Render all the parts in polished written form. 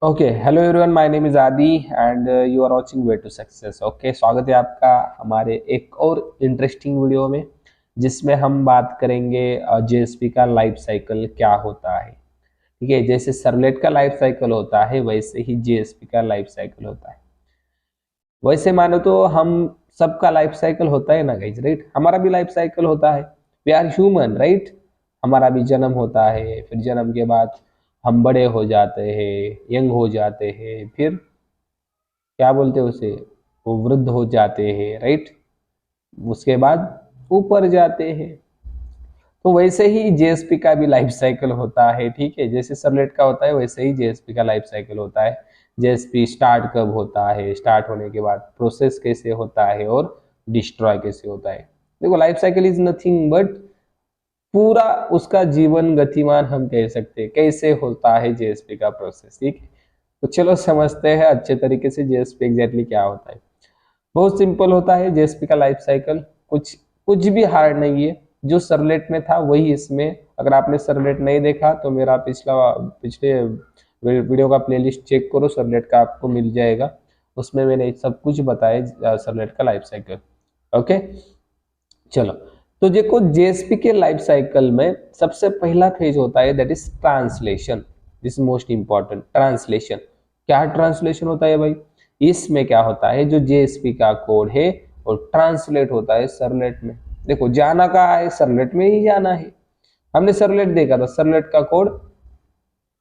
Okay, hello everyone, my name is Aadi and you are watching way to success. Okay, स्वागत है आपका हमारे एक और इंटरेस्टिंग वीडियो में, जिसमें हम बात करेंगे जेएसपी का लाइफ साइकिल क्या होता है। ठीक है, जैसे सरलेट का लाइफ साइकिल होता है वैसे ही जेएसपी का लाइफ साइकिल होता है। वैसे मानो तो हम सबका लाइफ साइकिल होता है ना गाइस, राइट? हमारा भी लाइफ साइकिल होता है। We are human, right? हमारा भी जन्म होता है, फिर जन्म के बाद हम बड़े हो जाते हैं, यंग हो जाते हैं, फिर क्या बोलते हैं उसे, वो वृद्ध हो जाते हैं, राइट? उसके बाद ऊपर जाते हैं। तो वैसे ही जेएसपी का भी लाइफ साइकिल होता है। ठीक है, जैसे सरलेट का होता है वैसे ही जेएसपी का लाइफ साइकिल होता है। जेएसपी स्टार्ट कब होता है, स्टार्ट होने के बाद प्रोसेस कैसे होता है और डिस्ट्रॉय कैसे होता है। देखो, life cycle is nothing but पूरा उसका जीवन गतिमान हम कह सकते हैं कैसे होता है जेएसपी का प्रोसेस। ठीक है, तो चलो समझते हैं अच्छे तरीके से जेएसपी एग्जैक्टली क्या होता है। बहुत सिंपल होता है जेएसपी का लाइफ साइकिल, कुछ कुछ भी हार्ड नहीं है। जो सरलेट में था वही इसमें। अगर आपने सरलेट नहीं देखा तो मेरा पिछले वीडियो का प्लेलिस्ट चेक करो, सरलेट का आपको मिल जाएगा। उसमें मैंने सब कुछ बताया सरलेट का लाइफ साइकिल। ओके, चलो। तो देखो, जेएसपी के लाइफ साइकिल में सबसे पहला फेज होता है, that is translation. This most important, translation. क्या ट्रांसलेशन होता है भाई? इसमें क्या होता है, जो जेएसपी का कोड है वो ट्रांसलेट होता है सरलेट में। देखो, जाना कहाँ है, सरलेट में ही जाना है। हमने सरलेट देखा था, सरलेट का कोड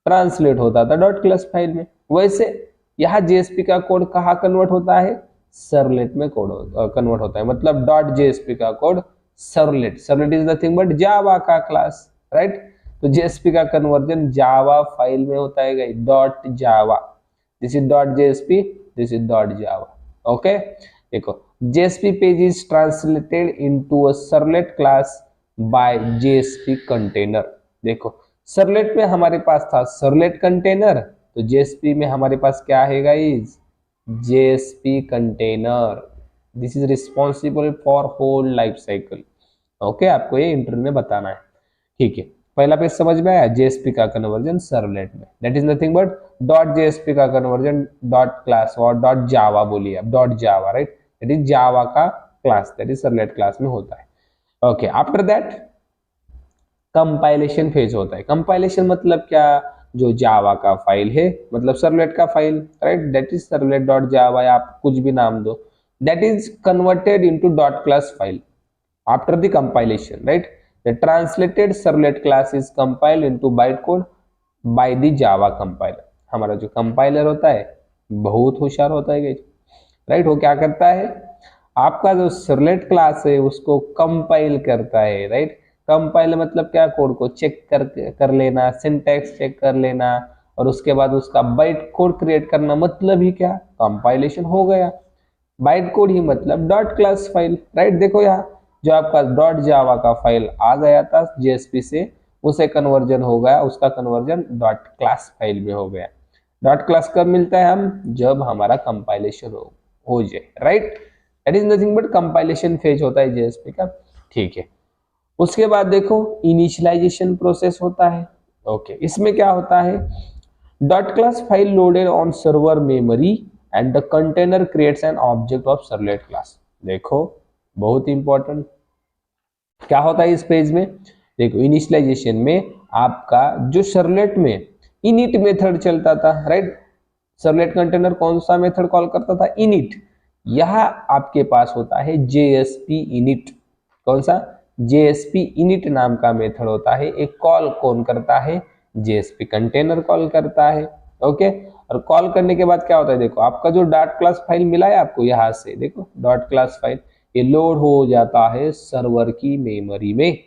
ट्रांसलेट होता था डॉट क्लास फाइल में। वैसे यहाँ जेएसपी का कोड कहाँ कन्वर्ट होता है? सरलेट में कोड कन्वर्ट होता है। मतलब डॉट जेएसपी का code servlet, servlet is nothing but Java का क्लास, राइट? तो जेएसपी का कन्वर्जन जावा फाइल में होता है, dot Java. This is dot JSP, this is dot Java. Okay, देखो, JSP page is translated into a servlet class by JSP container. देखो, servlet में हमारे पास था सरलेट कंटेनर, तो जेएसपी में हमारे पास क्या है guys? JSP container. This is responsible for whole life cycle. Okay, आपको ये इंटरव्यू में बताना है। ठीक है, पहला पेज समझ में आया? जेएसपी का कन्वर्जन सरलेट में, that is nothing but dot JSP का कन्वर्जन डॉट क्लास और डॉट जावा, बोलिए आप dot Java, right? That is Java का क्लास, दैट इज सरलेट क्लास में होता है। Okay, after that compilation phase होता है। कंपाइलेशन मतलब क्या? जो जावा का फाइल है, मतलब सर्वलेट का file, right? That is servlet dot जावा, या आप कुछ भी नाम दो, that is converted into dot class file after the compilation, right? The translated servlet class is compiled into byte code by the Java compiler. हमारा जो compiler होता है बहुत होशियार होता है, राइट? वो क्या करता है, आपका जो सर्वलेट क्लास है उसको कंपाइल करता है, राइट? कंपाइल मतलब क्या? कोड को चेक कर लेना, सिंटैक्स चेक कर लेना, और उसके बाद उसका बाइट कोड क्रिएट करना। मतलब ही क्या? कंपाइलेशन हो गया। बाइट कोड ही मतलब डॉट क्लास फाइल, राइट? देखो यहाँ जो आपका डॉट जावा का फाइल आ गया था जेएसपी से, उसे कन्वर्जन हो गया, उसका कन्वर्जन डॉट क्लास फाइल में हो गया। डॉट क्लास कब मिलता है? हम जब हमारा कंपाइलेशन हो जाए, right? That is nothing but compilation phase होता है जेएसपी का। ठीक है, उसके बाद देखो इनिशियलाइजेशन प्रोसेस होता है। ओके, इसमें क्या होता है? Dot class file loaded on server memory and the container creates an object of servlet class. देखो, बहुत इंपॉर्टेंट, क्या होता है इस पेज में? देखो, इनिशियलाइजेशन में आपका जो सर्वलेट में इनिट मेथड चलता था, राइट? सर्वलेट कंटेनर कौन सा मेथड कॉल करता था? इनिट। यह आपके पास होता है जेएसपी इनिट। कौन सा? जेएसपी इनिट नाम का मेथड होता है। एक कॉल कौन करता है? जेएसपी कंटेनर कॉल करता है। ओके, और कॉल करने के बाद क्या होता है? देखो, आपका जो डॉट क्लास फाइल मिला है आपको यहां से, देखो डॉट क्लास फाइल ये लोड हो जाता है सर्वर की मेमोरी में।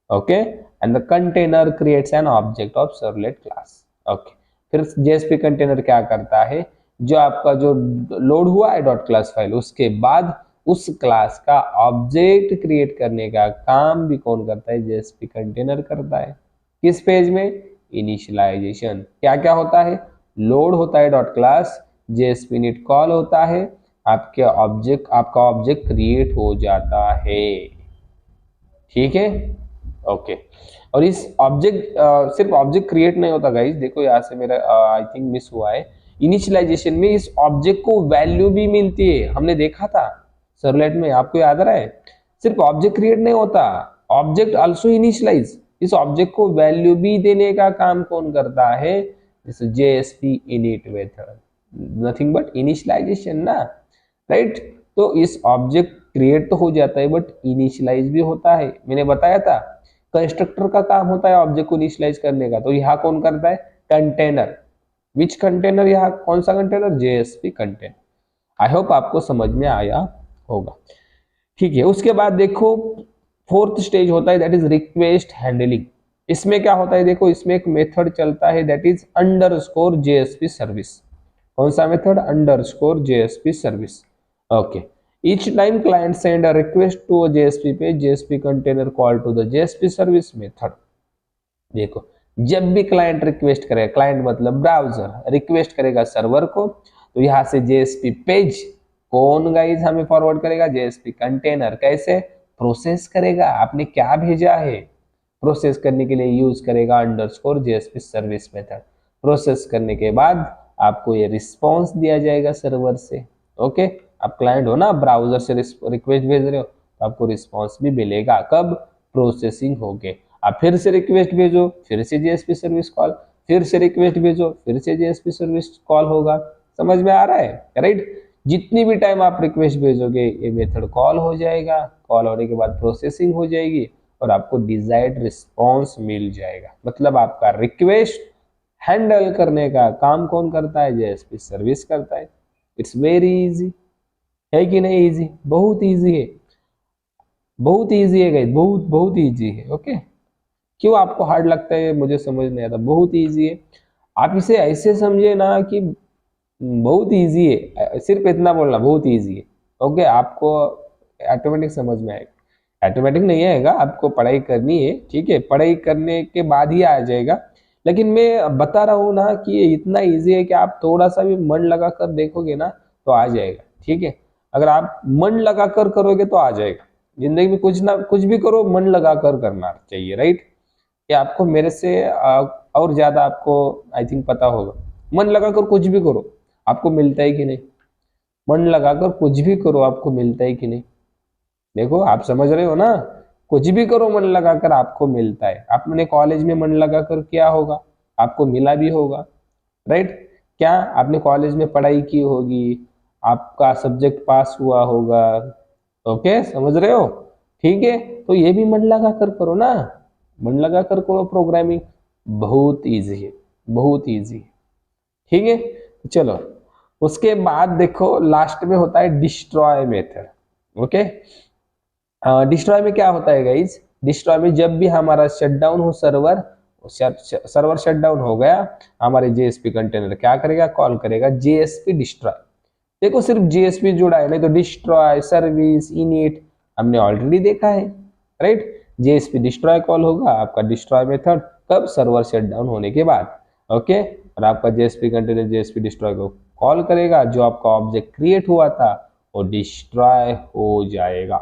Okay, and the container creates an object of servlet class. Okay, फिर जेएसपी कंटेनर क्या करता है? जो आपका जो लोड हुआ है डॉट क्लास फाइल, उसके बाद उस क्लास का ऑब्जेक्ट क्रिएट करने का काम भी कौन करता है? जेएसपी कंटेनर करता है। किस पेज में? इनिशियलाइजेशन। क्या क्या होता है? लोड होता है dot class, JSP init call होता है, आपका ऑब्जेक्ट क्रिएट हो जाता है। ठीक है, ओके। और इस ऑब्जेक्ट सिर्फ ऑब्जेक्ट क्रिएट नहीं होता गाइस, देखो यहाँ से मेरा आई थिंक मिस हुआ है। इनिशियलाइजेशन में इस ऑब्जेक्ट को वैल्यू भी मिलती है, हमने देखा था सर्वलेट में, आपको याद रहा है। सिर्फ ऑब्जेक्ट क्रिएट नहीं होता, ऑब्जेक्ट आल्सो इनिशियलाइज, इस ऑब्जेक्ट को वैल्यू भी देने का काम कौन करता है, जैसे JSP init method, nothing but initialization ना, राइट। तो इस ऑब्जेक्ट क्रिएट तो हो जाता है बट इनिशियलाइज भी होता है, मैंने बताया था कंस्ट्रक्टर का काम होता है ऑब्जेक्ट को इनिशियलाइज करने का, तो यहाँ कौन करता है, कंटेनर। विच कंटेनर, यहाँ कौन सा container, JSP container. I hope आपको समझ में आया होगा, ठीक है। उसके बाद देखो फोर्थ स्टेज होता है दैट इज रिक्वेस्ट हैंडलिंग। इसमें क्या होता है, देखो इसमें एक मेथड चलता है that is underscore JSP service. कौन सा method, underscore JSP service, okay. Each time client send a request to a JSP पे, JSP container call to the JSP service method. देखो जब भी क्लाइंट रिक्वेस्ट करेगा, क्लाइंट मतलब ब्राउजर रिक्वेस्ट करेगा server को, तो यहाँ से जेएसपी पेज कौन गाइज हमें फॉरवर्ड करेगा, जेएसपी कंटेनर। कैसे प्रोसेस करेगा, आपने क्या भेजा है, प्रोसेस करने के लिए यूज करेगा underscore JSP service method. Process करने के बाद आपको ये रिस्पॉन्स दिया जाएगा सर्वर से, ओके। आप क्लाइंट हो ना, ब्राउजर से रिक्वेस्ट भेज रहे हो तो आपको रिस्पॉन्स भी मिलेगा, कब, प्रोसेसिंग हो गए। आप फिर से रिक्वेस्ट भेजो, फिर से जेएसपी सर्विस कॉल, फिर से रिक्वेस्ट भेजो, फिर से जेएसपी सर्विस कॉल होगा। समझ में आ रहा है, राइट। जितनी भी टाइम आप रिक्वेस्ट भेजोगे ये मेथड कॉल हो जाएगा, कॉल होने के बाद प्रोसेसिंग हो जाएगी और आपको डिजायर्ड रिस्पॉन्स मिल जाएगा। मतलब आपका रिक्वेस्ट हैंडल करने का काम कौन करता है, जेएसपी सर्विस करता है। इट्स वेरी इजी, है कि नहीं इजी, बहुत इजी है, बहुत इजी है गाइस, बहुत बहुत इजी है, ओके। क्यों आपको हार्ड लगता है मुझे समझ नहीं आता, बहुत इजी है। आप इसे ऐसे समझे ना कि बहुत इजी है, सिर्फ इतना बोलना बहुत इजी है, ओके। आपको ऑटोमेटिक समझ में आएगा, ऑटोमेटिक नहीं आएगा, आपको पढ़ाई करनी है, ठीक है, पढ़ाई करने के बाद ही आ जाएगा। लेकिन मैं बता रहा हूँ ना कि ये इतना इजी है कि आप थोड़ा सा भी मन लगा कर देखोगे ना तो आ जाएगा, ठीक है। अगर आप मन लगा कर करोगे तो आ जाएगा। जिंदगी में कुछ ना कुछ भी करो मन लगा कर करना चाहिए, राइट। ये आपको मेरे से और ज्यादा आपको आई थिंक पता होगा। मन लगा कर कुछ भी करो आपको मिलता है कि नहीं, मन लगाकर कुछ भी करो आपको मिलता है कि नहीं। देखो आप समझ रहे हो ना, कुछ भी करो मन लगाकर आपको मिलता है। आपने कॉलेज में मन लगाकर किया होगा, आपको मिला भी होगा, राइट। क्या आपने कॉलेज में पढ़ाई की होगी, आपका सब्जेक्ट पास हुआ होगा, ओके, समझ रहे हो, ठीक है। तो ये भी मन लगा कर करो ना, मन लगा कर करो प्रोग्रामिंग, बहुत इजी है, बहुत इजी है, ठीक है। चलो उसके बाद देखो लास्ट में होता है डिस्ट्रॉय मेथड, ओके। डिस्ट्रॉय में क्या होता है गाइज, डिस्ट्रॉय में जब भी हमारा शटडाउन हो सर्वर, सर्वर शटडाउन हो गया, हमारे जेएसपी कंटेनर क्या करेगा, कॉल करेगा जेएसपी डिस्ट्रॉय। देखो सिर्फ जेएसपी जुड़ा है, नहीं तो डिस्ट्रॉय, सर्विस, इनिट हमने ऑलरेडी देखा है, राइट। जेएसपी डिस्ट्रॉय कॉल होगा आपका डिस्ट्रॉय मेथड, कब, सर्वर शटडाउन होने के बाद, ओके। और आपका जेएसपी कंटेनर जेएसपी डिस्ट्रॉय को कॉल करेगा, जो आपका ऑब्जेक्ट क्रिएट हुआ था वो डिस्ट्रॉय हो जाएगा,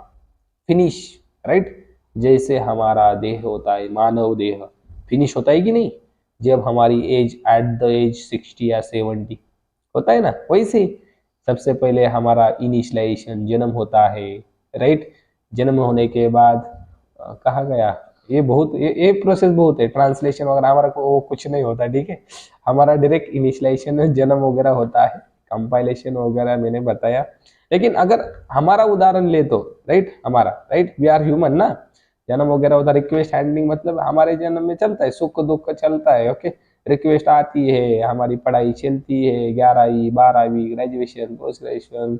फिनिश, राइट। जैसे हमारा देह होता है, मानव देह फिनिश होता है कि नहीं, जब हमारी एज एट द एज 60 या 70 होता है ना, वैसे सबसे पहले हमारा इनिशियलाइजेशन जन्म होता है, राइट। जन्म होने के बाद कहा गया, ये बहुत ये प्रोसेस बहुत है, ट्रांसलेशन वगैरह हमारा को वो कुछ नहीं होता, ठीक है। हमारा डायरेक्ट इनिशियलाइजेशन जन्म वगैरह होता है, कंपाइलेशन वगैरह मैंने बताया। लेकिन अगर हमारा उदाहरण ले तो, राइट, हमारा, राइट, वी आर ह्यूमन ना, जन्म वगैरह होता है, रिक्वेस्ट हैंडलिंग मतलब हमारे जन्म में चलता है, सुख दुख चलता है, ओके। रिक्वेस्ट आती है, हमारी पढ़ाई चलती है, 11वीं 12वीं, ग्रेजुएशन, पोस्ट ग्रेजुएशन,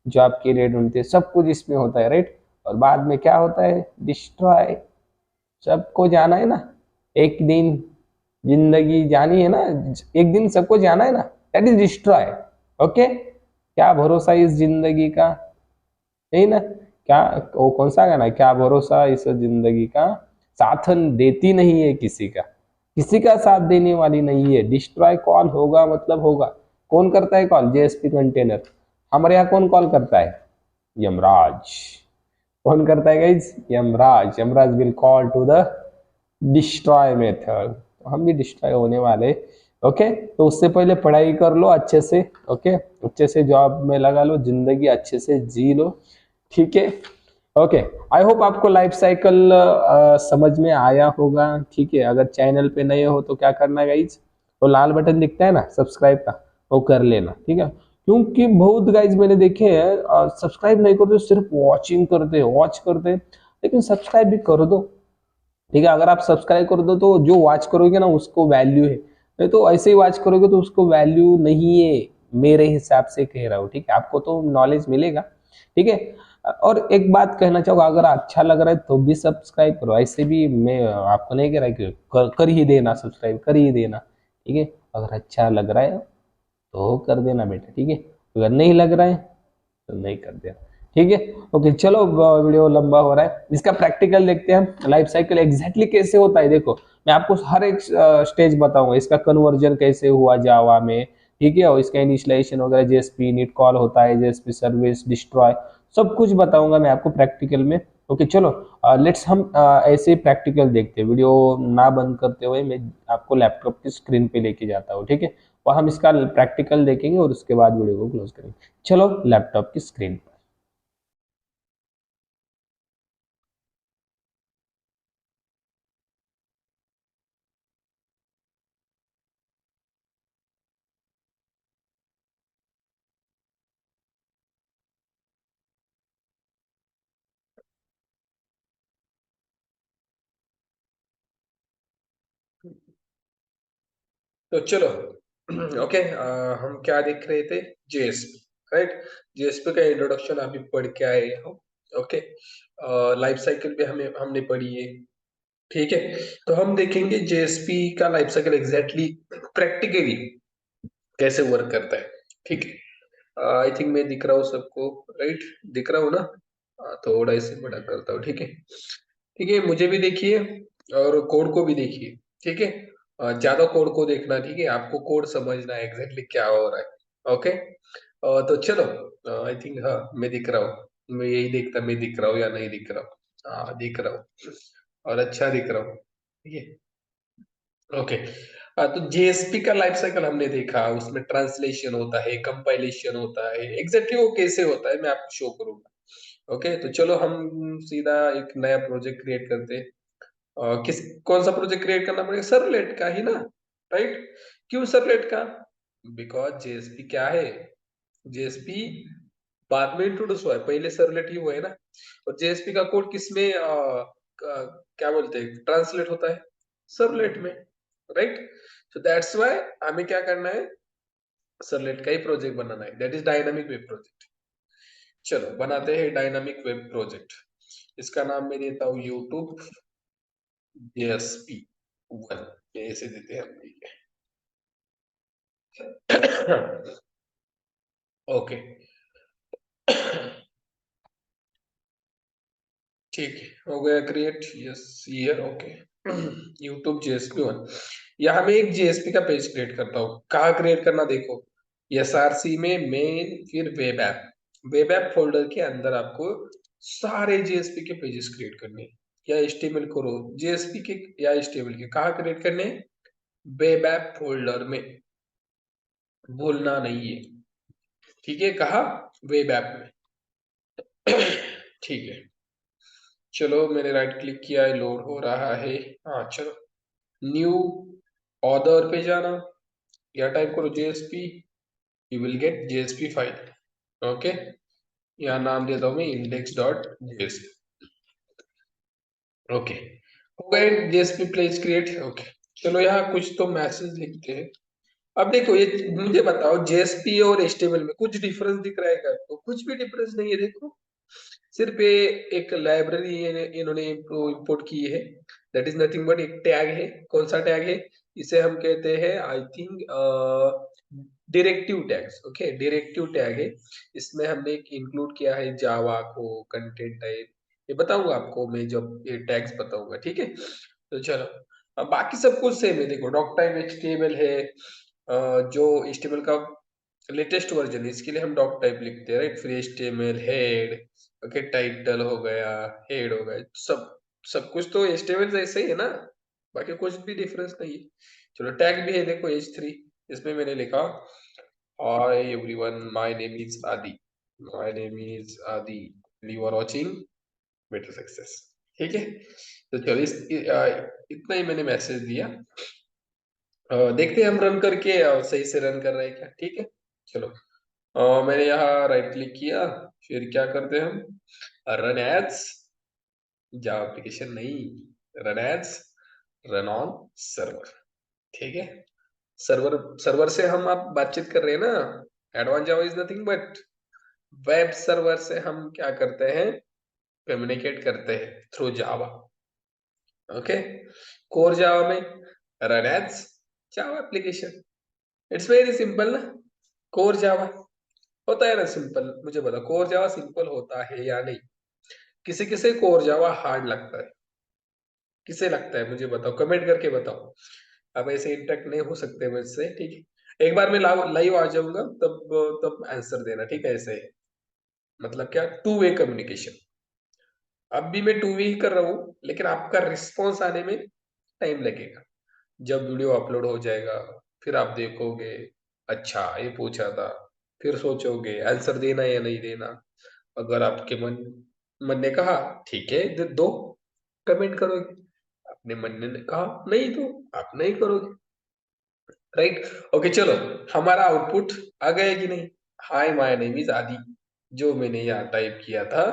जॉब के लिए ढूंढते, सब कुछ इसमें होता है, राइट। और बाद में क्या होता है, डिस्ट्रॉय। सबको जाना है ना, एक दिन जिंदगी जानी है ना, एक दिन सबको जाना है ना, दैट इज डिस्ट्रॉय, ओके। क्या भरोसा इस जिंदगी का, यही ना, क्या वो कौन सा गाना है, क्या भरोसा इस जिंदगी का, साथ देती नहीं है किसी का, किसी का साथ देने वाली नहीं है। डिस्ट्रॉय कॉल होगा मतलब होगा। कौन करता है कॉल, जेएसपी कंटेनर। हमारे यहाँ कौन कॉल करता है, यमराज। कौन करता है guys, Yamraj. Yamraj will call to the destroy method, तो हम भी डिस्ट्रॉय होने वाले। ओके, तो उससे पहले पढ़ाई कर लो अच्छे से। ओके, अच्छे से जॉब में लगा लो, जिंदगी अच्छे से जी लो। ठीक है। ओके, आई होप आपको लाइफ साइकिल समझ में आया होगा। ठीक है, अगर चैनल पे नए हो तो क्या करना है गाइज, तो लाल बटन दिखता है ना सब्सक्राइब का, वो कर लेना। ठीक है, क्योंकि बहुत गाइज मैंने देखे हैं सब्सक्राइब नहीं करते, सिर्फ वॉचिंग करते, वॉच करते, लेकिन सब्सक्राइब भी कर दो। ठीक है, अगर आप सब्सक्राइब कर दो तो जो वॉच करोगे ना उसको वैल्यू है, नहीं तो ऐसे ही वॉच करोगे तो उसको वैल्यू नहीं है। मेरे हिसाब से कह रहा हूँ। ठीक है, आपको तो नॉलेज मिलेगा। ठीक है, और एक बात कहना चाहूंगा, अगर अच्छा लग रहा है तो भी सब्सक्राइब करो। ऐसे भी मैं आपको नहीं कह रहा कि कर ही देना, सब्सक्राइब कर ही देना। ठीक है, अगर अच्छा लग रहा है तो कर देना बेटा। ठीक है, अगर नहीं लग रहा है तो नहीं कर देना। ठीक है। ओके, चलो वीडियो लंबा हो रहा है, इसका प्रैक्टिकल देखते हैं हम। लाइफ साइकिल एग्जैक्टली कैसे होता है, देखो मैं आपको हर एक स्टेज बताऊंगा, इसका कन्वर्जन कैसे हुआ जावा में। ठीक है, और इसका इनिशियलाइजेशन वगैरह, जेएसपी नीट कॉल होता है, जेएसपी सर्विस डिस्ट्रॉय, सब कुछ बताऊंगा मैं आपको प्रैक्टिकल में। ओके, चलो लेट्स हम ऐसे प्रैक्टिकल देखते हैं। वीडियो ना बंद करते हुए मैं आपको लैपटॉप की स्क्रीन पे लेके जाता हूँ। ठीक है, और हम इसका प्रैक्टिकल देखेंगे और उसके बाद वीडियो को क्लोज करेंगे। चलो लैपटॉप की स्क्रीन पर। तो चलो ओके, हम क्या देख रहे थे, जेएसपी, राइट। जेएसपी का इंट्रोडक्शन अभी पढ़ के आए हम। ओके, लाइफ साइकिल पे हमें हमने पढ़ी है। ठीक है, तो हम देखेंगे जेएसपी का लाइफ साइकिल एग्जैक्टली प्रैक्टिकली कैसे वर्क करता है। ठीक है, आई थिंक मैं दिख रहा हूँ सबको, राइट, दिख रहा हूँ ना। थोड़ा इसे बड़ा करता हूँ। ठीक है, ठीक है, मुझे भी देखिए और कोड को भी देखिए। ठीक है, ज्यादा कोड को देखना। ठीक है, आपको कोड समझना है एग्जैक्टली क्या हो रहा है। ओके, तो चलो, आई थिंक हाँ मैं दिख रहा हूँ, मैं यही देखता, मैं दिख रहा हूँ या नहीं दिख रहा हूँ। हाँ दिख रहा हूँ और अच्छा दिख रहा हूँ। ठीक है, ओके। तो जेएसपी का लाइफ साइकिल हमने देखा, उसमें ट्रांसलेशन होता है, कंपाइलेशन होता है, एग्जैक्टली वो कैसे होता है मैं आपको शो करूंगा। ओके, तो चलो हम सीधा एक नया प्रोजेक्ट क्रिएट करते हैं। किस कौन सा प्रोजेक्ट क्रिएट करना पड़ेगा, सर्वलेट का ही ना, राइट। क्यों सर्वलेट का, बिकॉज जेएसपी क्या है, जेएसपी बाद में इंट्रोड्यूस हुआ है, पहले सर्वलेट ही हुआ है ना। और जेएसपी का कोड किसमें क्या बोलते हैं ट्रांसलेट होता है, सर्वलेट में, राइट। सो दैट्स व्हाई हमें क्या करना है, सर्वलेट का ही प्रोजेक्ट बनाना है, that is dynamic web project. चलो बनाते हैं डायनामिक वेब प्रोजेक्ट। इसका नाम मैं देता हूँ यूट्यूब जेएसपी वन, ऐसे देते हैं हम। ओके, ठीक है, हो गया create, yes here, okay. YouTube JSP one, यहाँ मैं एक जेएसपी का पेज क्रिएट करता हूँ। कहाँ क्रिएट करना देखो, एसआरसी में मेन, फिर web app, web app folder के अंदर आपको सारे जेएसपी के पेजेस क्रिएट करने हैं। या एचटीएमएल करो, जेएसपी के या एचटीएमएल के, कहाँ क्रिएट करने हैं, वेब ऐप फोल्डर में, भूलना नहीं है। ठीक है, कहा, वेब ऐप में। ठीक है, चलो मैंने राइट क्लिक किया है, लोड हो रहा है। हाँ चलो, न्यू ऑर्डर पे जाना, या टाइप करो JSP, you will get JSP file. Okay, यहाँ नाम देता हूँ मैं इंडेक्स डॉट जेएसपी। ओके, हो गए जेएसपी प्लेस क्रिएट। ओके, चलो यहाँ कुछ तो मैसेज लिखते हैं। अब देखो ये मुझे बताओ, जेएसपी और एचटीएमएल में कुछ डिफरेंस दिख रहा है क्या आपको, कुछ भी डिफरेंस नहीं है। देखो सिर्फ ये एक लाइब्रेरी इन्होंने इंपोर्ट की है, दैट इज नथिंग बट एक टैग है। कौन सा टैग है, इसे हम कहते हैं I think directive tags. Okay, directive tag है, इसमें हमने इंक्लूड किया है जावा को, कंटेंट टाइप, ये बताऊंगा आपको मैं जब ये टैग्स बताऊंगा। ठीक है, तो चलो, अब बाकी सब कुछ सेम है। देखो डॉक टाइप एचटीएमएल है, जो एचटीएमएल का लेटेस्ट वर्जन है, इसके लिए हम डॉक टाइप लिखते हैं, राइट। फिर एचटीएमएल हेड, ओके, टाइटल हो गया, हेड हो गया, सब सब कुछ तो एचटीएमएल जैसे ही है ना। बाकी कुछ भी डिफरेंस नहीं है। चलो टैग भी है देखो H3, इसमें मैंने लिखा hi everyone, my name is Aadi, my name is Aadi, you are watching way to success. ठीक है, तो चलो इतना ही मैंने मैसेज दिया। देखते हैं हम रन करके सही से रन कर रहे हैं क्या। ठीक है, चलो मैंने यहाँ राइट क्लिक किया, फिर क्या करते हैं हम, रन एज जावा एप्लीकेशन नहीं, run as run on server. ठीक है, सर्वर सर्वर से हम आप बातचीत कर रहे हैं ना। Advance Java is nothing but web server से हम क्या करते हैं, कम्युनिकेट करते हैं through Java. Okay, core Java में run as Java application, it's very simple ना। कोर जावा होता है ना सिंपल, मुझे बताओ कोर जावा सिंपल होता है या नहीं। किसे किसे कोर जावा हार्ड लगता है, किसे लगता है मुझे बताओ, कमेंट करके बताओ। अब ऐसे इंटरेक्ट नहीं हो सकते मुझसे, ठीक है। एक बार मैं लाइव आ जाऊंगा तब तब आंसर देना, ठीक है। ऐसे मतलब क्या, टू वे कम्युनिकेशन। अब भी मैं टू वे ही कर रहा हूँ, लेकिन आपका रिस्पॉन्स आने में टाइम लगेगा। जब वीडियो अपलोड हो जाएगा फिर आप देखोगे, अच्छा ये पूछा था, फिर सोचोगे आंसर देना या नहीं देना। अगर आपके मन मन ने कहा ठीक है दो, कमेंट करोगे। अपने मन ने कहा नहीं तो आप नहीं करोगे, राइट। ओके चलो, हमारा आउटपुट आ गया कि नहीं। हाय माय नेम इज आदि, जो मैंने यहाँ टाइप किया था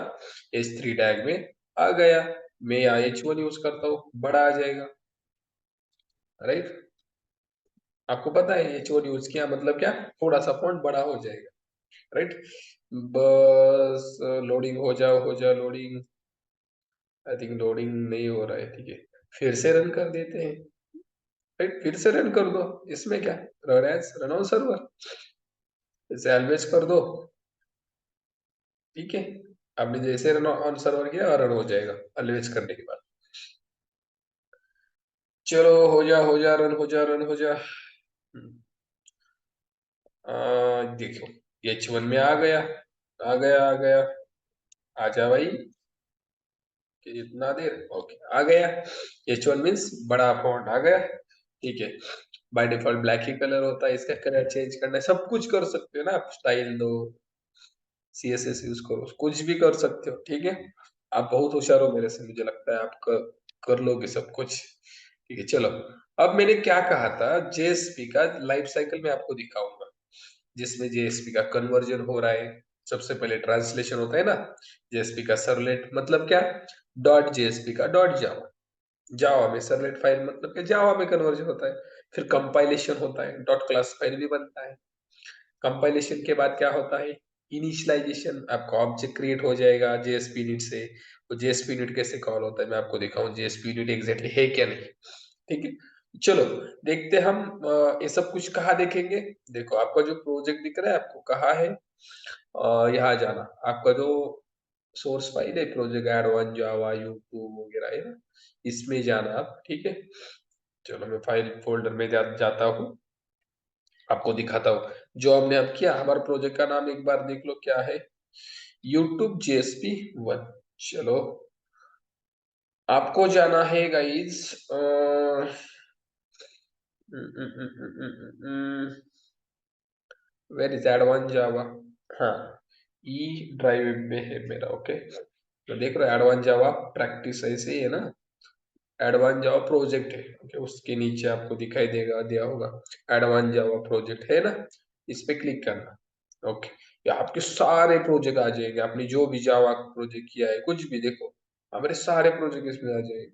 H3 टैग में, आ गया। मैं यहाँ H1 यूज करता हूँ, बड़ा आ जाएगा, राइट। आपको पता है H1 यूज किया मतलब क्या, थोड़ा सा फॉन्ट बड़ा हो जाएगा, राइट। बस लोडिंग हो जा लोडिंग। आई थिंक लोडिंग नहीं हो रहा है, ठीक है। फिर से रन कर देते हैं, राइट। फिर से रन कर दो, इसमें क्या, run as run on server, इसे एल्वेज कर दो, ठीक है। आपने जैसे रन ऑन सर्वर किया रन हो जाएगा एल्वेज करने के बाद। चलो हो जा रन हो जा रन हो जा। देखो H1 में आ गया, आ गया आ गया, आजा भाई, कि इतना देर, ओके आ गया। H1 मीन्स बड़ा फॉन्ट आ गया, ठीक है। By default black he colour होता है, इसका कलर चेंज करना है, सब कुछ कर सकते हो ना आप, स्टाइल दो, CSS यूज करो, कुछ भी कर सकते हो, ठीक है। आप बहुत होशियार हो मेरे से, मुझे लगता है आप कर लोगे सब कुछ, ठीक है। चलो अब मैंने क्या कहा था, JSP का लाइफ साइकिल में आपको दिखाऊंगा, जिसमें JSP का कन्वर्जन हो रहा है। सबसे पहले ट्रांसलेशन होता है ना, JSP का सर्वलेट मतलब क्या, डॉट JSP का डॉट जावा, जावा में सर्वलेट फाइल मतलब क्या, जावा में कन्वर्जन होता है। फिर कंपाइलेशन होता है, डॉट क्लास फाइल भी बनता है। कंपाइलेशन के बाद क्या होता है, इनिशियलाइजेशन, आपका ऑब्जेक्ट क्रिएट हो जाएगा JSP यूनिट से। वो JSP यूनिट कैसे कॉल होता है मैं आपको दिखाऊं, JSP यूनिट एग्जैक्टली है क्या नहीं, ठीक है। चलो देखते हम ये सब कुछ कहाँ देखेंगे। देखो आपका जो प्रोजेक्ट दिख रहा है आपको कहाँ है, यहाँ जाना, आपका जो सोर्स फाइल है प्रोजेक्ट एड1 जावा यूट्यूब वगैरह है ना, इसमें जाना आप, ठीक है। चलो मैं फाइल फोल्डर में जाता हूँ, आपको दिखाता हूँ जो हमने अब किया। हमारे प्रोजेक्ट का नाम एक बार देख लो क्या है, यूट्यूब JSP1। चलो आपको जाना है guys, where is advance Java, हाँ ई ड्राइव में है मेरा, ओके। तो देख रहे हो एडवांस जावा प्रैक्टिस ऐसे ही है ना, एडवांस जावा प्रोजेक्ट है, ओके। उसके नीचे आपको दिखाई देगा, दिया होगा एडवांस जावा प्रोजेक्ट है ना, इस पे क्लिक करना, ओके। ये आपके सारे प्रोजेक्ट आ जाएंगे, आपने जो भी जावा प्रोजेक्ट किया है कुछ भी, देखो हमारे सारे प्रोजेक्ट इसमें आ जाएंगे।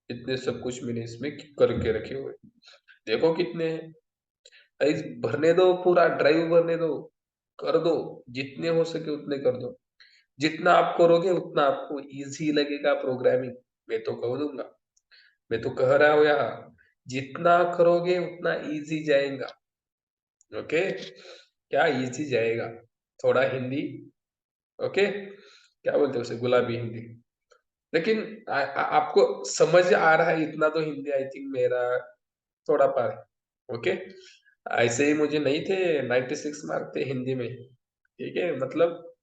इतने सब कुछ मैंने इसमें करके रखे हुए, देखो कितने हैं। गाइस भरने दो, पूरा ड्राइव भरने दो, कर दो, जितने हो सके उतने कर दो। जितना आप करोगे उतना आपको इजी लगेगा प्रोग्रामिंग, मैं तो कह दूंगा, मैं तो कह रहा हूँ यहाँ, जितना करोगे उतना इजी जाएगा, ओके। क्या इजी जाएगा, थोड़ा हिंदी, ओके, क्या बोलते हैं उसे, गुलाबी हिंदी। लेकिन आपको समझ आ रहा है इतना तो हिंदी, आई थिंक मेरा थोड़ा पार है, ओके। ऐसे ही मुझे नहीं थे, 96 मार्क थे हिंदी में, ठीक है। मतलब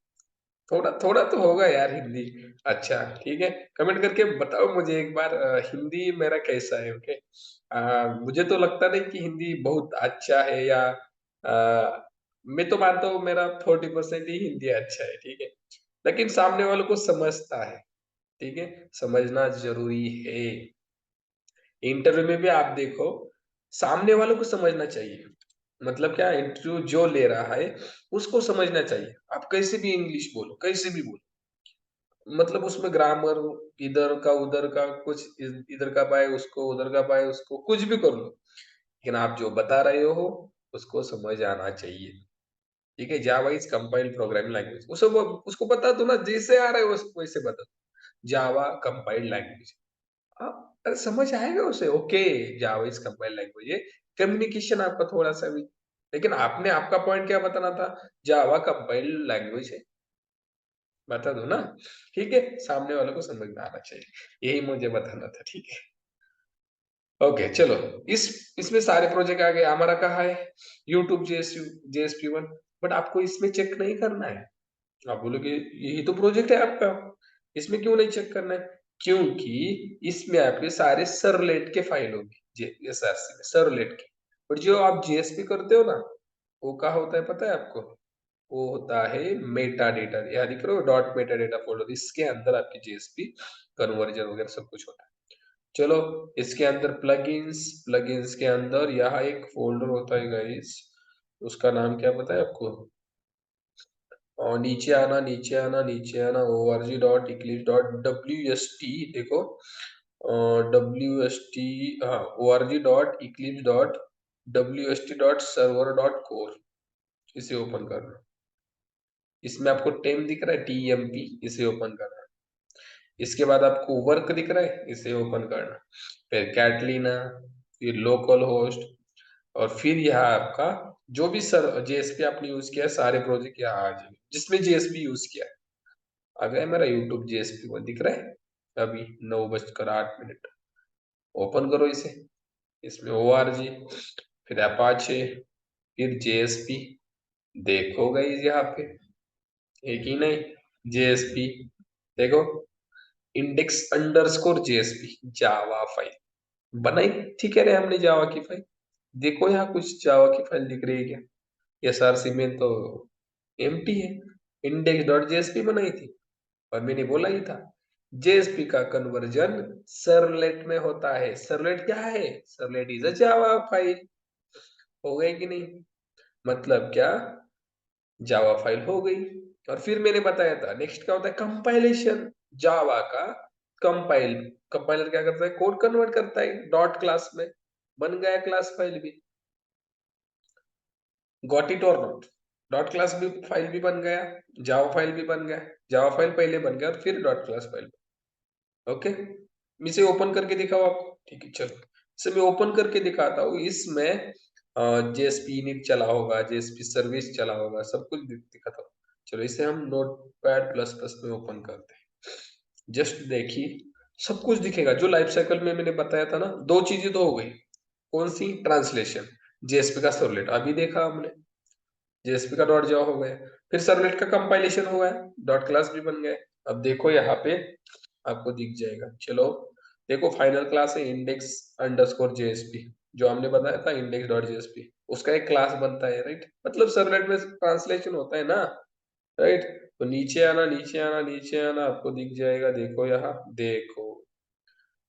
थोड़ा थोड़ा तो होगा यार हिंदी। अच्छा ठीक है, कमेंट करके बताओ मुझे एक बार हिंदी मेरा कैसा है। ओके, मुझे तो लगता नहीं कि हिंदी बहुत अच्छा है, या मैं तो मानता हूँ मेरा 40% ही हिंदी अच्छा है, ठीक है। लेकिन सामने वालों को समझता है, ठीक है, समझना जरूरी है। इंटरव्यू में भी आप देखो, सामने वालों को समझना चाहिए। मतलब क्या, इंटरव्यू जो ले रहा है उसको समझना चाहिए। आप कैसे भी इंग्लिश बोलो, कैसे भी बोलो, मतलब उसमें ग्रामर इधर का उधर का कुछ, इधर का पाए उसको, उधर का पाए उसको, कुछ भी कर लो, लेकिन आप जो बता रहे हो उसको समझ आना चाहिए। ठीक है, Java is compiled programming language, उसको उसको बता दो ना, जैसे आ रहा है उसको वैसे बता दो, जावा कंपाइल्ड लैंग्वेज। अरे समझ आएगा उसे, okay, Java is compiled language है। कम्युनिकेशन आपका थोड़ा सा भी, लेकिन आपने आपका पॉइंट क्या बताना था, जावा कंपाइल्ड लैंग्वेज है, बता दो ना। ठीक है, सामने वालों को समझ में आना चाहिए, यही मुझे बताना था, ठीक है। ओके चलो, इस इसमें सारे प्रोजेक्ट आ गए। हमारा कहाँ है, यूट्यूब JSP1, बट आपको इसमें चेक नहीं करना है। आप बोलोगे यही तो प्रोजेक्ट है आपका, इसमें क्यों नहीं चेक करना है? क्योंकि इसमें आपके सारे सरलेट के फाइल होगी, SRC में सरलेट के। बट जो आप JSP करते हो ना, वो क्या होता है पता है आपको? वो होता है मेटा डेटा, यहाँ दिख रहा हो डॉट मेटा डेटा फोल्डर, इसके अंदर आपकी JSP कन्वर्जन वगैरह सब कुछ होता है। चलो, इसके अंदर प्लगइन्स, प्लगइन्स के अंदर यहाँ एक फोल्डर होता है गाइस, उसका नाम क्या पता है आपको? और नीचे आना, नीचे आना, नीचे आना, org.eclipse.wst, देखो, wst, हाँ, org.eclipse.wst.server.core, इसे ओपन करना। इसमें आपको टेम दिख रहा है, TMP, इसे ओपन करना। इसके बाद आपको वर्क दिख रहा है, इसे ओपन करना। फिर कैटलीना, फिर लोकल होस्ट, और फिर यहाँ आपका जो भी सर JSP आपने यूज किया है, सारे प्रोजेक्ट यहाँ आ जाएंगे जिसमें JSP यूज किया है। आ गया मेरा यूट्यूब JSP1 दिख रहा है, अभी 9:08। ओपन करो इसे, इसमें ORG, फिर अपाचे, फिर JSP, देखो गाइस यहाँ पे एक ही नहीं, JSP, देखो, index_JSP जावा फाइल बनाई, ठीक है रे, हमने जावा की फाइल। देखो यहाँ कुछ जावा की फाइल दिख रही है क्या? SRC में तो एम्प्टी है, index.jsp बनाई थी, और मैंने बोला ही था JSP का कन्वर्जन सर्वलेट में होता है। सर्वलेट क्या है? Servlet is a Java file. हो गई कि नहीं? मतलब क्या, जावा फाइल हो गई। और फिर मैंने बताया था नेक्स्ट क्या होता है, कंपाइलेशन। जावा का कंपाइल, कंपाइलर क्या करता है, कोड कन्वर्ट करता है डॉट क्लास में, बन गया क्लास फाइल भी। गॉट इट और नॉट, डॉट क्लास भी फाइल भी बन गया, जावा फाइल भी बन गया। जावा फाइल पहले बन गया और फिर डॉट क्लास फाइल। ओके, इसे ओपन करके दिखाओ आपको, ठीक है चलो, इसे मैं ओपन करके दिखाता हूँ। इसमें JSP init चला होगा, JSP सर्विस चला होगा, सब कुछ दिखाता हूँ। चलो, इसे हम नोटपैड प्लस प्लस में ओपन करते हैं। जस्ट देखिए, सब कुछ दिखेगा जो लाइफ साइकिल में मैंने बताया था ना। दो चीजें तो हो गई, कौन सी? ट्रांसलेशन, JSP का सर्वलेट अभी देखा हमने, JSP का डॉट जावा हो गया, फिर सर्वलेट का कंपाइलेशन हुआ है, डॉट क्लास भी बन गए। अब देखो यहाँ पे आपको दिख जाएगा। चलो देखो, फाइनल क्लास है index_JSP, जो हमने बताया था index.jsp, उसका एक क्लास बनता है, राइट? मतलब सर्वलेट में ट्रांसलेशन होता है ना, राइट? तो नीचे आना, नीचे आना, नीचे आना, आपको दिख जाएगा, देखो यहाँ, देखो,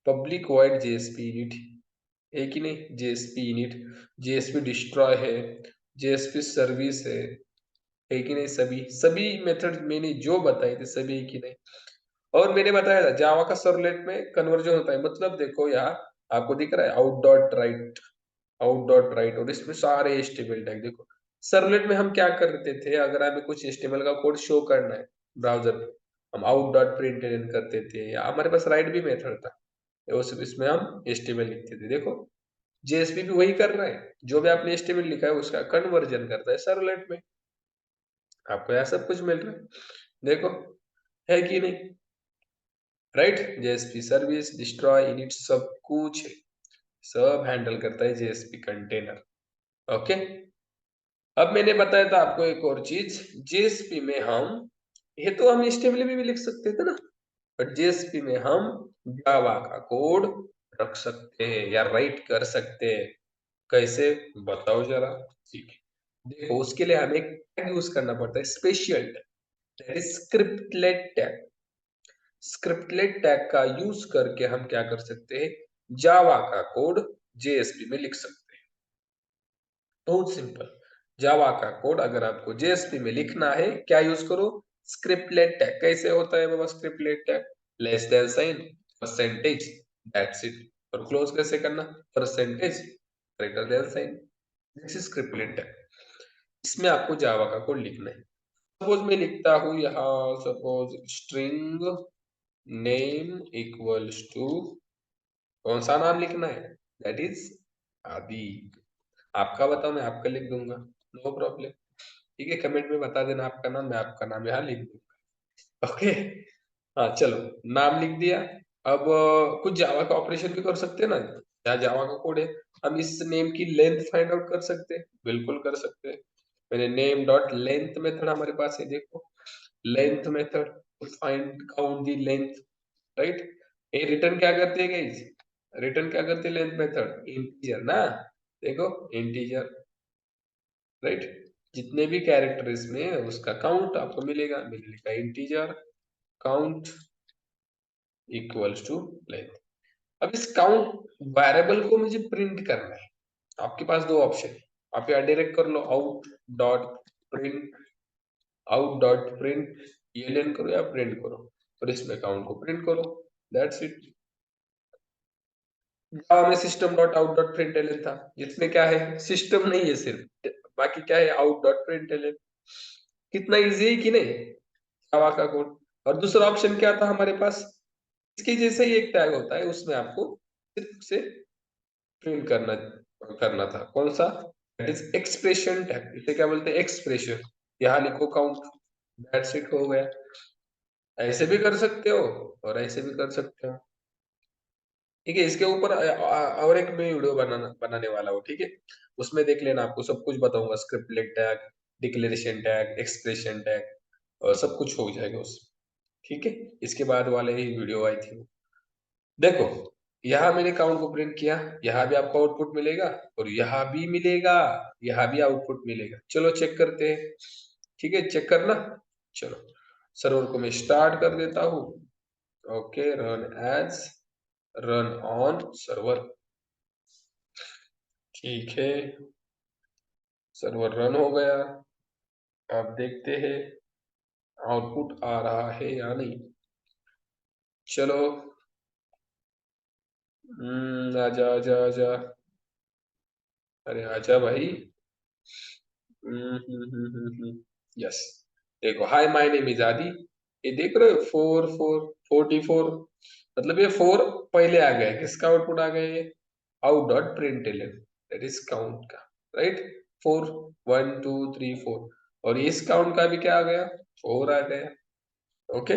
पब्लिक वॉइड JSP init है कि नहीं, JSP init, JSP डिस्ट्रॉय है, JSP सर्विस है कि नहीं, सभी सभी मेथड मैंने जो बताए थे सभी है कि नहीं। और मैंने बताया था जावा का सर्वलेट में कन्वर्जन होता है, मतलब देखो यहाँ आपको दिख रहा है out.write, out.write, और इसमें सारे HTML टैग देखो। सर्वलेट में हम क्या करते थे, अगर हमें कुछ HTML का कोड शो करना है ब्राउजर पे, हम out.println करते थे, या हमारे पास राइट भी मेथड था, उस इसमें हम HTML लिखते थे। देखो, JSP भी वही कर रहा है, जो भी आपने HTML लिखा है उसका कन्वर्जन करता है सर्वलेट में। आपको यह सब कुछ मिल रहा है, देखो, है कि नहीं, right? JSP service, destroy, init, सब कुछ है, सब हैंडल करता है JSP कंटेनर। ओके, अब मैंने बताया था आपको एक और चीज, JSP में हम ये तो हम HTML में भी लिख सकते थे ना, बट JSP में हम जावा का कोड रख सकते हैं या राइट कर सकते हैं। कैसे, बताओ जरा। ठीक है, देखो उसके लिए हमें एक टैग यूज करना पड़ता है, special tag, that is scriptlet tag. Scriptlet tag का यूज करके हम क्या कर सकते हैं, जावा का कोड JSP में लिख सकते हैं। बहुत सिंपल, जावा का कोड अगर आपको JSP में लिखना है, क्या यूज करो, स्क्रिप्टलेट टैग। कैसे होता है बाबा scriptlet tag, less than sign, percentage, that's it. और क्लोज कैसे करना, percentage greater than sign, this is scriptlet tag. इसमें आपको जावा का कोड लिखना है। सपोज मैं लिखता हूं यहाँ, suppose string name equals to, कौन सा नाम लिखना है, दैट इज आदि। आपका बताओ, मैं आपका लिख दूंगा, नो प्रॉब्लम। ठीक है, कमेंट में बता देना आपका नाम, मैं आपका नाम यहाँ लिख दूंगा। ओके, हाँ चलो, नाम लिख दिया। अब कुछ जावा का ऑपरेशन भी कर सकते हैं ना, क्या जावा का कोड है, हम इस नेम की लेंथ फाइंड आउट कर सकते हैं, बिल्कुल कर सकते हैं। मैंने नेम डॉट लेंथ मेथड हमारे पास है, देखो length method, find count the length, right. ये रिटर्न क्या करते हैं गाइस, रिटर्न क्या करते हैं, लेंथ मेथड इंटीजर ना, देखो इंटीजर, राइट। जितने भी कैरेक्टर इसमें है, उसका काउंट आपको मिलेगा, मिलेगा integer count equals to length. अब इस काउंट वेरिएबल को मुझे प्रिंट करना है। आपके पास दो ऑप्शन है, आप यहाँ डायरेक्ट कर लो, आउट डॉट प्रिंट ELN करो या प्रिंट करो, और इसमें काउंट को प्रिंट करो, दैट्स इट। जावा में system dot out dot print था, जिसमें क्या है, सिस्टम नहीं है सिर्फ, बाकी क्या है, आउट डॉट प्रिंट। कितना इजी है कि नहीं, जावा का कोड। और दूसरा ऑप्शन क्या था हमारे पास, इसके जैसे ही एक टैग होता है, उसमें आपको सिर्फ से प्रिंट करना करना था, कौन सा, दैट इज एक्सप्रेशन टैग। इसे क्या बोलते हैं, एक्सप्रेशन। यहाँ लिखो काउंट, दैट्स इट, हो गया। ऐसे भी कर सकते हो और ऐसे भी कर सकते हो। ठीक है, इसके ऊपर और एक मैं वीडियो बनाने वाला हूँ, ठीक है, उसमें देख लेना, आपको सब कुछ बताऊंगा, scriptlet tag, declaration tag, expression tag, और सब कुछ हो जाएगा उसमें। ठीक है, इसके बाद वाले ही वीडियो आई थी वो। देखो, यहाँ मैंने काउंट को प्रिंट किया, यहाँ भी आपको आउटपुट मिलेगा, और यहाँ भी मिलेगा, यहाँ भी आउटपुट मिलेगा। चलो चेक करते हैं, ठीक है, चेक करना। चलो, सर्वर को मैं स्टार्ट कर देता हूँ। Okay, run on server. ठीक है, सर्वर रन हो गया। अब देखते हैं आउटपुट आ रहा है या नहीं। चलो, आजा आजा आजा, अरे आजा भाई। यस, देखो, हाय माय नेम इज आदि, ये देख रहे हो, 44, मतलब ये 4 पहले आ गया है, किसका आउटपुट आ गया है, out dot print L, that is count का, राइट। 4, 1 2 3 4, और इस काउंट का भी क्या आ गया, 4 आ गया। ओके,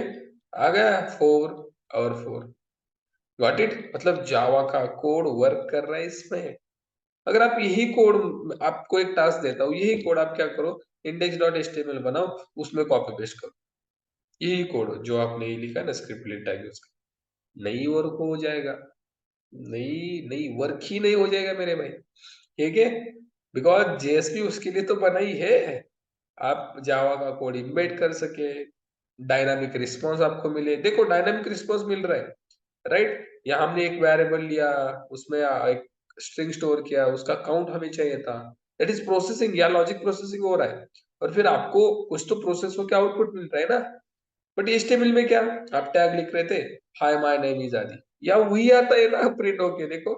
आ गया 4 और 4, गॉट इट। मतलब जावा का कोड वर्क कर रहा है इसमें। अगर आप यही कोड, आपको एक टास्क देता हूँ, यही कोड आप क्या करो, index.html बनाओ, उसमें कॉपी पेस्ट करो, यही कोड जो आपने ये लिखा है ना, स्क्रिप्टलेट टैग यूज कर, नहीं वर्क हो जाएगा, नहीं नहीं वर्क ही नहीं हो जाएगा मेरे भाई, ठीक है। बिकॉज JSP उसके लिए तो बना ही है, आप जावा का कोड इम्बेड कर सके, डायनामिक रिस्पॉन्स आपको मिले। देखो, डायनामिक रिस्पॉन्स मिल रहा है, राइट। या हमने एक वेरिएबल लिया, उसमें एक स्ट्रिंग स्टोर किया, उसका काउंट हमें चाहिए था, दैट इज प्रोसेसिंग या लॉजिक प्रोसेसिंग हो रहा है, और फिर आपको कुछ तो प्रोसेस होकर आउटपुट मिल रहा है ना। बट HTML में क्या, आप टैग लिख रहे थे, हाय माय नेम इज आदि, या वही आता है ना प्रिंट होके, देखो,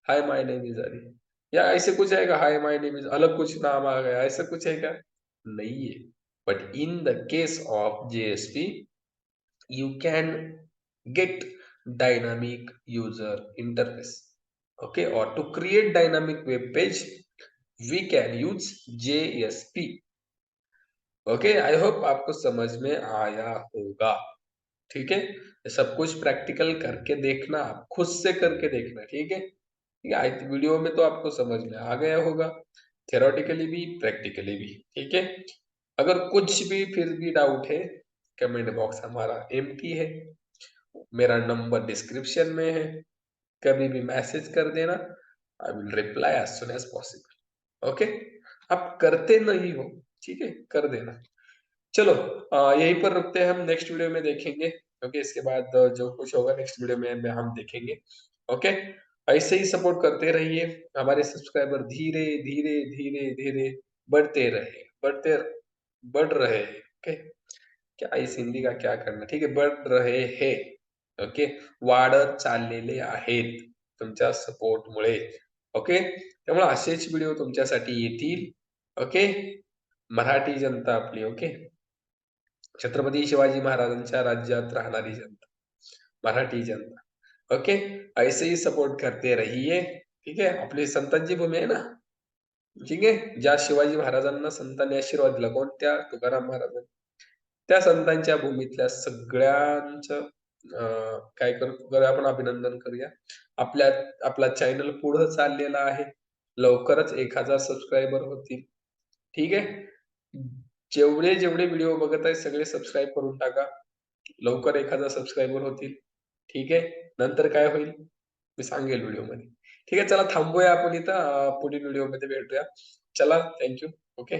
हाय माय नेम इज आदि, या ऐसे कुछ आएगा, हाय माय नेम इज, अलग कुछ नाम आ गया, ऐसा कुछ है क्या, नहीं है। But in the case of JSP, you can get dynamic user interface, okay, or to create dynamic web page we can use JSP। Okay, I hope आपको समझ में आया होगा, ठीक है। ये सब कुछ प्रैक्टिकल करके देखना, आप खुद से करके देखना, ठीक है, ठीक है। आई वीडियो में तो आपको समझ में आ गया होगा, थेरोटिकली भी प्रैक्टिकली भी, ठीक है। अगर कुछ भी फिर भी डाउट है, कमेंट बॉक्स हमारा एम्प्टी है, मेरा नंबर डिस्क्रिप्शन में है, कभी भी मैसेज कर देना, I will reply as soon as possible. Okay, आप करते नहीं हो, ठीक है, कर देना। चलो यहीं पर रुकते हैं, हम नेक्स्ट वीडियो में देखेंगे। ओके, इसके बाद जो कुछ होगा नेक्स्ट वीडियो में हम देखेंगे। ओके, ऐसे ही सपोर्ट करते रहिए, हमारे सब्सक्राइबर धीरे धीरे धीरे धीरे बढ़ते रहे, बढ़ रहे हैं। ओके, क्या इस हिंदी का क्या करना, ठीक आहे, बढ़ रहे हे, ओके, वाढत चाललेले आहेत तुमच्या सपोर्टमुळे। ओके, त्यामुळे असेच व्हिडिओ तुमच्यासाठी येतील। ओके, मराठी जनता आपली, ओके, छत्रपती शिवाजी महाराजांच्या राज्यात राहणारी जनता, मराठी जनता। ओके, ऐसे ही सपोर्ट करते रहिए, ठीक आहे। आपली संतांची भूमी आहे ना, ठीक आहे, ज्या शिवाजी महाराजांना संतांनी आशीर्वाद दिला, कोणत्या, तुकाराम महाराजांनी, त्या संतांच्या भूमीतल्या सगळ्यांचं काय करूया, आपण अभिनंदन करूया। आपल्या आपला चॅनल पुढे चाललेला आहे, लवकरच 1000 सबस्क्रायबर होतील, ठीक आहे। जेवढे जेवढे व्हिडिओ बघत आहे सगळे सबस्क्राईब करून टाका, लवकर 1000 सबस्क्रायबर होतील, ठीक आहे। नंतर काय होईल मी सांगेल व्हिडिओमध्ये, ठीक आहे। चला थांबूया आपण इथं, पुढील व्हिडिओमध्ये भेटूया। चला, थँक यू, ओके।